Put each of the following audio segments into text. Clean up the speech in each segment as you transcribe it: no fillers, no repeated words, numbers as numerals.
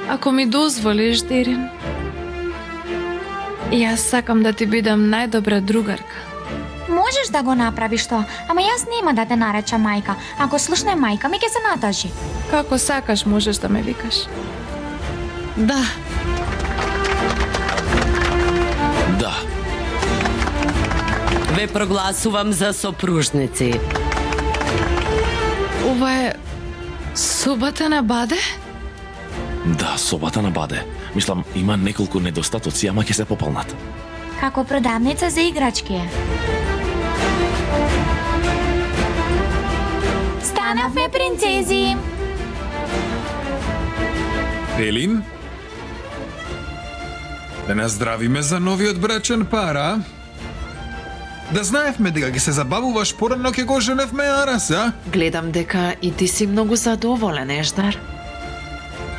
Ако ми дозволиш, Дерин, јас сакам да ти бидам најдобра другарка. Можеш да го направиш тоа, ама јас нема да те наречам мајка. Ако слушне мајка ми ќе се натажи. Како сакаш можеш да ме викаш. Да. Да. Ве прогласувам за сопружници. Ова е собата на Баде? Да, собата на Баде. Мислам, има неколку недостатоци, ама ќе се пополнат. Како продавница за играчки е. Станавме принцези. Елин? Да не здравиме за новиот брачен пара. Да знаевме дека ќе се забавуваш порано ќе го женевме Арас, а? Гледам дека и ти си многу задоволен, Еждар.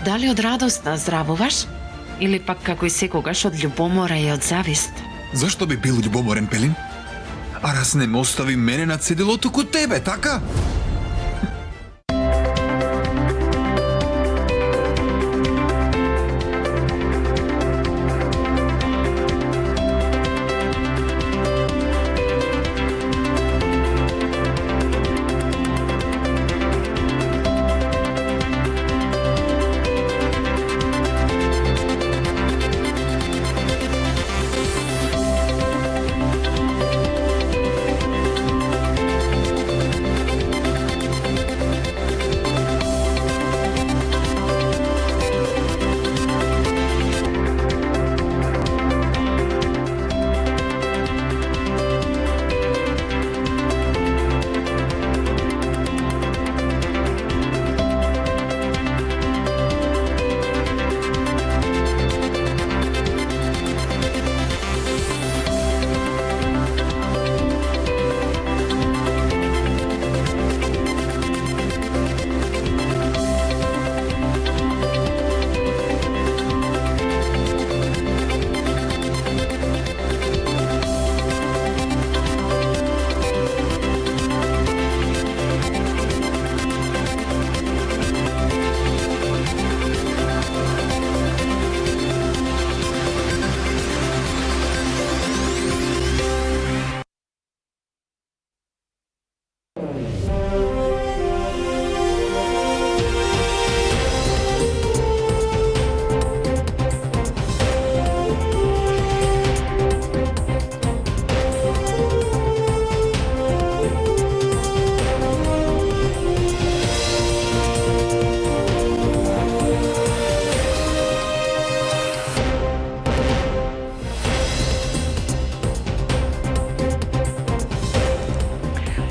Дали од радост наздравуваш? Или пак како и секогаш од љубомора и од завист? Зашто би бил љубоморен, Пелин? Арас не ме остави мене на цедилото ко тебе, така?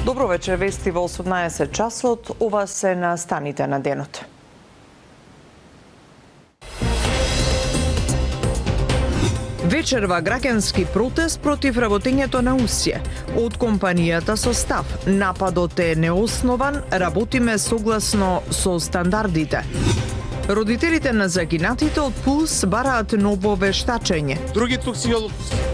Добро вечер, вести во 18 часот, ова се на станите на денот. Вечерва граѓански протест против работењето на УСЈЕ. Од компанијата со став, нападот е неоснован, работиме согласно со стандардите. Родителите на загинатите од Пулс бараат ново вештачење. Други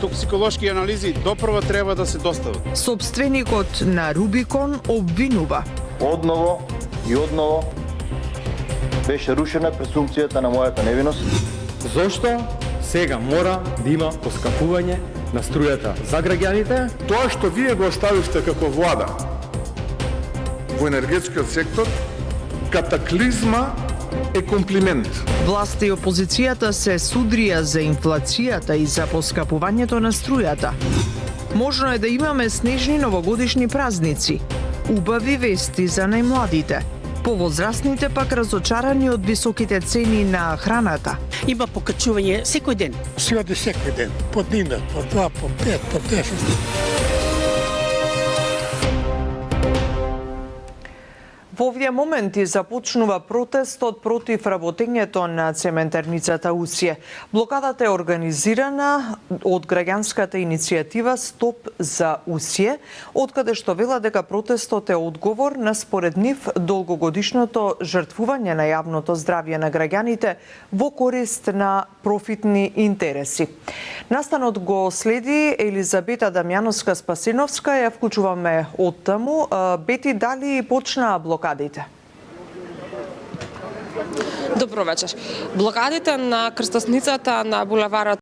токсиколошки анализи допрва треба да се достават. Собственикот на Рубикон обвинува. Одново и одново беше рушена презумпцијата на мојата невиност. Зошто сега мора да има поскапување на струјата за граѓаните? Тоа што вие го оставивте како влада во енергетскиот сектор, катаклизма е комплимент. Власта и опозицијата се судрија за инфлацијата и за поскапувањето на струјата. Можно е да имаме снежни новогодишни празници. Убави вести за најмладите. Повозрастните пак разочарани од високите цени на храната. Има покачување секој ден. Следи секој ден. По динар, по 2, по 5, по 10. Во овие моменти започнува протестот против работењето на цементарницата УСЈЕ. Блокадата е организирана од граѓанската иницијатива Стоп за УСЈЕ, откаде што вела дека протестот е одговор на според нив долгогодишното жртвување на јавното здравје на граѓаните во корист на профитни интереси. Настанот го следи Елизабета Дамјановска-Спасиновска, ја вклучуваме од таму. Бети, дали почнаа блокадите? Добро вечер. Блокадите на крстосницата на булеварот